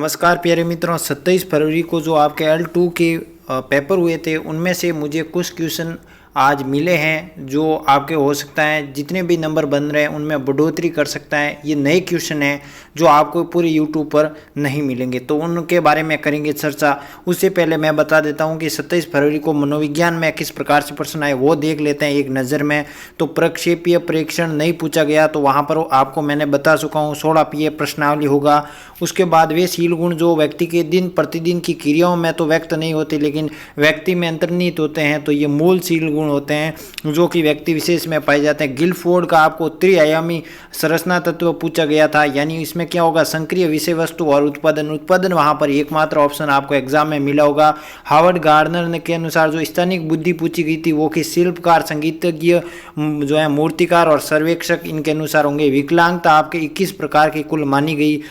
नमस्कार प्यारे मित्रों, 27 फरवरी को जो आपके L2 के पेपर हुए थे उनमें से मुझे कुछ क्वेश्चन आज मिले हैं जो आपके हो सकता है जितने भी नंबर बन रहे हैं उनमें बढ़ोतरी कर सकता है। ये नए क्वेश्चन हैं जो आपको पूरे यूट्यूब पर नहीं मिलेंगे, तो उनके बारे में करेंगे चर्चा। उससे पहले मैं बता देता हूं कि 27 फरवरी को मनोविज्ञान में किस प्रकार से प्रश्न आए वो देख लेते हैं एक नज़र में। तो प्रक्षेपीय प्रेक्षण नहीं पूछा गया, तो वहाँ पर आपको मैंने बता चुका हूँ 16 पीय प्रश्नावली होगा। उसके बाद वे शील गुण जो व्यक्ति के दिन प्रतिदिन की क्रियाओं में तो व्यक्त नहीं होते लेकिन व्यक्ति में अंतर्निहित होते हैं, तो ये मूल शील गुण होते हैं जो कि व्यक्ति विशेष में पाए जाते हैं। गिलफोर्ड का आपको त्रिआयामी संरचना तत्व पूछा गया था, यानी इसमें क्या होगा, संक्रिय विषय वस्तु और उत्पादन वहां पर एकमात्र ऑप्शन आपको एग्जाम में मिला होगा। हार्वर्ड गार्डनर के अनुसार जो स्थानिक बुद्धि पूछी गई थी वो कि शिल्पकार, संगीतज्ञ जो है, मूर्तिकार और सर्वेक्षक, इनके अनुसार होंगे। विकलांगता आपके 21 प्रकार की कुल मानी गई।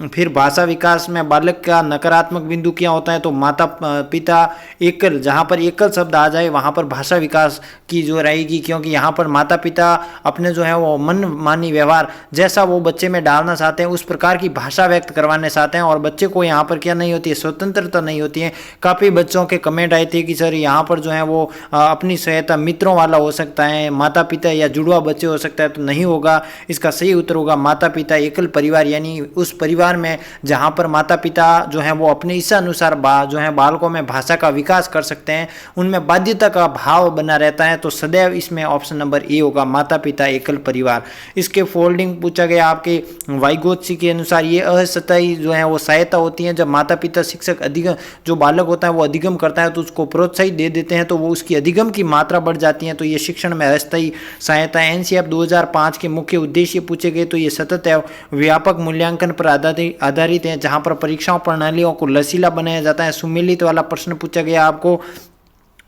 फिर भाषा विकास में बालक का नकारात्मक बिंदु क्या होता है, तो माता पिता एकल, जहाँ पर एकल शब्द आ जाए वहाँ पर भाषा विकास की जो रहेगी, क्योंकि यहाँ पर माता पिता अपने जो है वो मन मानी व्यवहार जैसा वो बच्चे में डालना चाहते हैं उस प्रकार की भाषा व्यक्त करवाने चाहते हैं, और बच्चे को यहाँ पर क्या नहीं होती है, स्वतंत्रता नहीं होती है। काफ़ी बच्चों के कमेंट आए थे कि सर यहाँ पर जो है वो अपनी सहायता मित्रों वाला हो सकता है, माता पिता या जुड़वा बच्चे हो सकता है, तो नहीं होगा। इसका सही उत्तर होगा माता पिता एकल परिवार, यानी उस परिवार में जहां पर माता पिता जो है वो अपने इच्छा अनुसार जो है बालकों में भाषा का विकास कर सकते हैं, उनमें बाध्यता का भाव बना रहता है, तो सदैव इसमें ऑप्शन नंबर ए होगा, माता पिता एकल परिवार। इसके फोल्डिंग पूछा गया आपके वाइगोत्स्की के अनुसार, ये अस्थायी जो है वो सहायता होती है। जब माता पिता शिक्षक अधिगम, जो बालक होता है वो अधिगम करता है तो उसको प्रोत्साहित दे देते हैं, तो वो उसकी अधिगम की मात्रा बढ़ जाती है, तो ये शिक्षण में अस्थायी सहायता है। एनसीएफ 2005 के मुख्य उद्देश्य पूछे गए, तो ये सतत एवं व्यापक मूल्यांकन पर आधारित है, जहां पर परीक्षाओं प्रणालियों को लचीला बनाया जाता है। सुमेलित वाला प्रश्न पूछा गया आपको,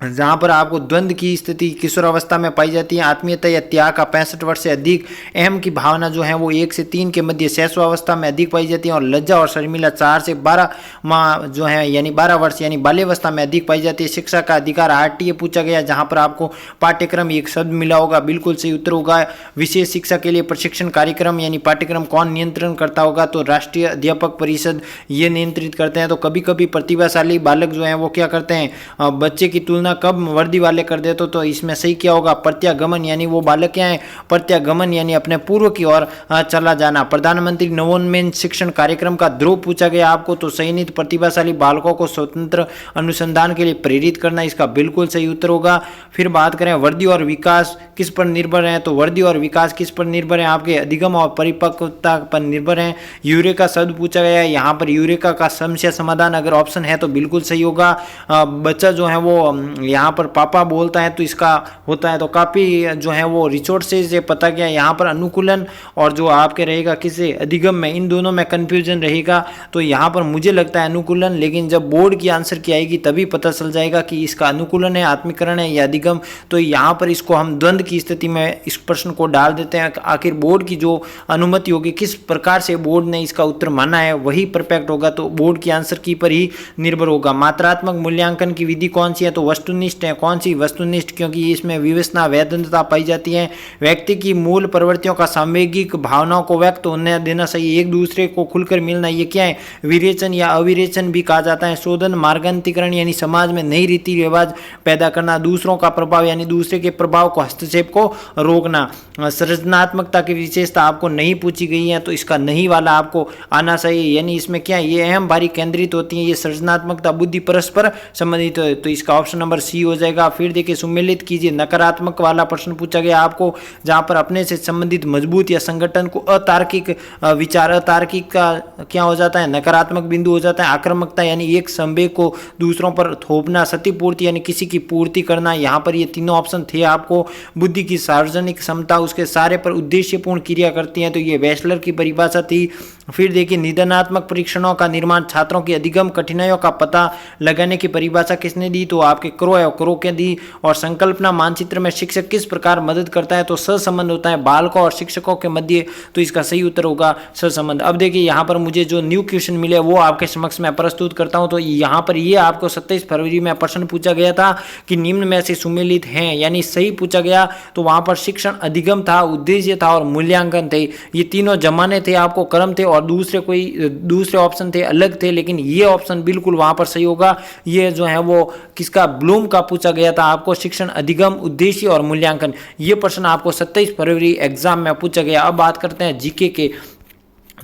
जहाँ पर आपको द्वंद्व की स्थिति किशोरावस्था में पाई जाती है। आत्मीयता या त्याग का 65 वर्ष से अधिक, अहम की भावना जो है वो 1 से 3 के मध्य शैशवावस्था में अधिक पाई जाती है, और लज्जा और शर्मिला 4 से 12 माह जो है यानी 12 वर्ष यानी बाल्यावस्था में अधिक पाई जाती है। शिक्षा का अधिकार आरटीए पूछा गया, जहाँ पर आपको पाठ्यक्रम एक शब्द मिला होगा, बिल्कुल सही उत्तर होगा। विशेष शिक्षा के लिए प्रशिक्षण कार्यक्रम यानी पाठ्यक्रम कौन नियंत्रण करता होगा, तो राष्ट्रीय अध्यापक परिषद ये नियंत्रित करते हैं। तो कभी कभी प्रतिभाशाली बालक जो है वो क्या करते हैं, बच्चे की तुलना कब वर्दी वाले कर देते, तो इसमें सही क्या होगा, प्रत्यागमन, यानी वो बालक क्या है, प्रत्यागमन यानी अपने पूर्व की ओर चला जाना। प्रधानमंत्री नवोन्मेष शिक्षण कार्यक्रम का ध्रुव पूछा गया आपको, तो चयनित प्रतिभाशाली बालकों को स्वतंत्र अनुसंधान के लिए प्रेरित करना, इसका बिल्कुल सही उत्तर होगा। फिर बात करें वर्दी और विकास किस पर निर्भर है, तो वर्दी और विकास किस पर निर्भर है, आपके अधिगम और परिपक्वता पर निर्भर है। यूरेका शब्द पूछा गया है, यहाँ पर यूरेका का समस्या समाधान अगर ऑप्शन है तो बिल्कुल सही होगा। बच्चा जो है वो यहाँ पर पापा बोलता है तो इसका होता है, तो काफ़ी जो है वो रिसोर्सेज से पता गया। यहाँ पर अनुकूलन और जो आपके रहेगा किसे अधिगम में, इन दोनों में कंफ्यूजन रहेगा, तो यहाँ पर मुझे लगता है अनुकूलन, लेकिन जब बोर्ड की आंसर की आएगी तभी पता चल जाएगा कि इसका अनुकूलन है, आत्मीकरण है या अधिगम। तो यहाँ पर इसको हम द्वंद्व की स्थिति में इस प्रश्न को डाल देते हैं। आखिर बोर्ड की जो अनुमति होगी, किस प्रकार से बोर्ड ने इसका उत्तर माना है वही परफेक्ट होगा, तो बोर्ड की आंसर की पर ही निर्भर होगा। मात्रात्मक मूल्यांकन की विधि कौन सी है, तो वस्तुनिष्ठ है। कौन सी वस्तुनिष्ठ, क्योंकि इसमें विवेचना वैधता पाई जाती है। व्यक्ति की मूल प्रवृत्तियों का सांवेगिक भावनाओं को व्यक्त होने देना चाहिए, एक दूसरे को खुलकर मिलना, ये क्या है, विरेचन या अविरेचन भी कहा जाता है। शोधन, मार्गांतरीकरण यानी समाज में नई रीति रिवाज पैदा करना। दूसरों का प्रभाव यानी दूसरे के प्रभाव को, हस्तक्षेप को रोकना। सृजनात्मकता की विशेषता आपको नहीं पूछी गई है, तो इसका नहीं वाला आपको आना चाहिए, यानी इसमें क्या है, ये अहम भारी केंद्रित होती है, ये सृजनात्मकता बुद्धि परस्पर संबंधित है, तो इसका ऑप्शन नंबर सी हो जाएगा। फिर देखिए सुमेलित कीजिए, नकारात्मक वाला प्रश्न पूछा गया आपको, जहां पर अपने से संबंधित मजबूत या संगठन को अतार्किक विचार, अतार्किक का क्या हो जाता है, नकारात्मक बिंदु हो जाता है। आक्रामकता यानी एक संवेग को दूसरों पर थोपना। क्षतिपूर्ति यानी किसी की पूर्ति करना, यहाँ पर ये तीनों ऑप्शन थे आपको। बुद्धि की सार्वजनिक क्षमता, उसके सारे पर उद्देश्यपूर्ण क्रिया करती है, तो ये वेस्लर की परिभाषा थी। फिर देखिए निदानात्मक परीक्षणों का निर्माण, छात्रों की अधिगम कठिनाइयों का पता लगाने की परिभाषा किसने दी, तो आपके क्रो के दी। और संकल्पना मानचित्र में शिक्षक किस प्रकार मदद करता है, तो सहसंबंध होता है बालकों और शिक्षकों के मध्य, तो इसका सही उत्तर होगा सहसंबंध। अब देखिए यहाँ पर मुझे जो न्यू क्वेश्चन मिले वो आपके समक्ष मैं प्रस्तुत करता हूँ। तो यहाँ पर ये आपको 27 फरवरी में प्रश्न पूछा गया था कि निम्न में से सुमेलित हैं, यानी सही पूछा गया, तो वहाँ पर शिक्षण अधिगम था, उद्देश्य था और मूल्यांकन थे, ये तीनों जमाने थे, आपको क्रम थे और दूसरे ऑप्शन थे अलग थे, लेकिन ये ऑप्शन बिल्कुल वहां पर सही होगा। ये जो है वो किसका, ब्लूम का पूछा गया था आपको, शिक्षण अधिगम, उद्देश्य और मूल्यांकन। ये प्रश्न आपको 27 फरवरी एग्जाम में पूछा गया। अब बात करते हैं जीके के।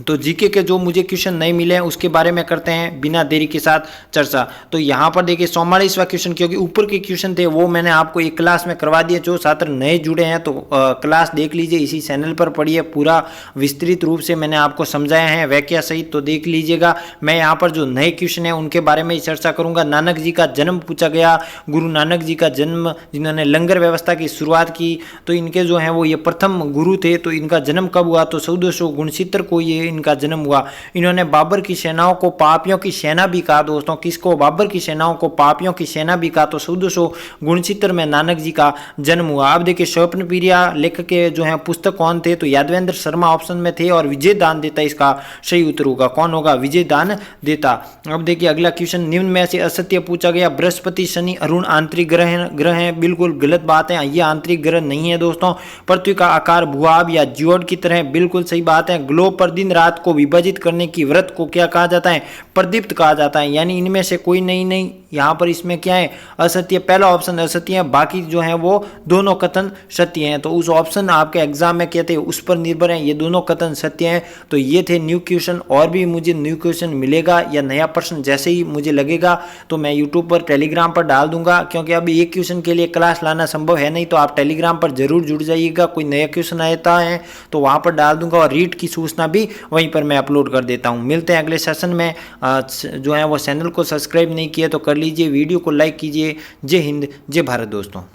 तो जीके के जो मुझे क्वेश्चन नहीं मिले हैं उसके बारे में करते हैं बिना देरी के साथ चर्चा। तो यहाँ पर देखिए 44वां क्वेश्चन, क्योंकि ऊपर के क्वेश्चन थे वो मैंने आपको एक क्लास में करवा दिए। जो छात्र नए जुड़े हैं तो क्लास देख लीजिए, इसी चैनल पर पढ़िए, पूरा विस्तृत रूप से मैंने आपको समझाया है व्याख्या सहित, तो देख लीजिएगा। मैं यहाँ पर जो नए क्वेश्चन है उनके बारे में ही चर्चा करूंगा। नानक जी का जन्म पूछा गया, गुरु नानक जी का जन्म, जिन्होंने लंगर व्यवस्था की शुरुआत की, तो इनके जो है वो ये प्रथम गुरु थे। तो इनका जन्म कब हुआ, तो 1469 को ये इनका जन्म हुआ। इन्होंने बाबर की सेनाओं को पापियों की सेना भी कहा दोस्तों। किसको, बाबर की सेनाओं को पापियों की सेना भी कहा। तो 1469 में नानक जी का जन्म हुआ। अब देखिए स्वप्नप्रिया लेखक के जो है पुस्तक कौन थे, तो यादवेंद्र शर्मा ऑप्शन में थे और विजय दान देता इसका सही उत्तर होगा। कौन होगा, विजय दान देता। अब देखिए अगला क्वेश्चन, निम्न में से असत्य पूछा गया। बृहस्पति, शनि, अरुण आंतरिक ग्रह हैं, बिल्कुल गलत बात है, ये आंतरिक ग्रह नहीं है दोस्तों। पृथ्वी का आकार भूभाग या जियोड की तरह, बिल्कुल सही बात है। ग्लोब पर दिन रात को विभाजित करने की व्रत को क्या कहा जाता है, प्रदीप्त कहा जाता है। यानी इनमें से कोई नहीं, यहाँ पर इसमें क्या है, असत्य। पहला ऑप्शन असत्य है, बाकी जो है वो दोनों कथन सत्य हैं। तो उस ऑप्शन आपके एग्जाम में कहते हैं उस पर निर्भर है, ये दोनों कथन सत्य हैं। तो ये थे न्यू क्वेश्चन। और भी मुझे न्यू क्वेश्चन मिलेगा या नया प्रश्न जैसे ही मुझे लगेगा तो मैं यूट्यूब पर, टेलीग्राम पर डाल दूंगा, क्योंकि अभी एक क्वेश्चन के लिए क्लास लाना संभव है नहीं। तो आप टेलीग्राम पर जरूर जुड़ जाइएगा। कोई नया क्वेश्चन आता है तो वहां पर डाल दूंगा, और रीट की सूचना भी वहीं पर मैं अपलोड कर देता हूं। मिलते हैं अगले सेशन में। जो है वो चैनल को सब्सक्राइब नहीं किया तो कर लीजिए, वीडियो को लाइक कीजिए। जय हिंद, जय भारत दोस्तों।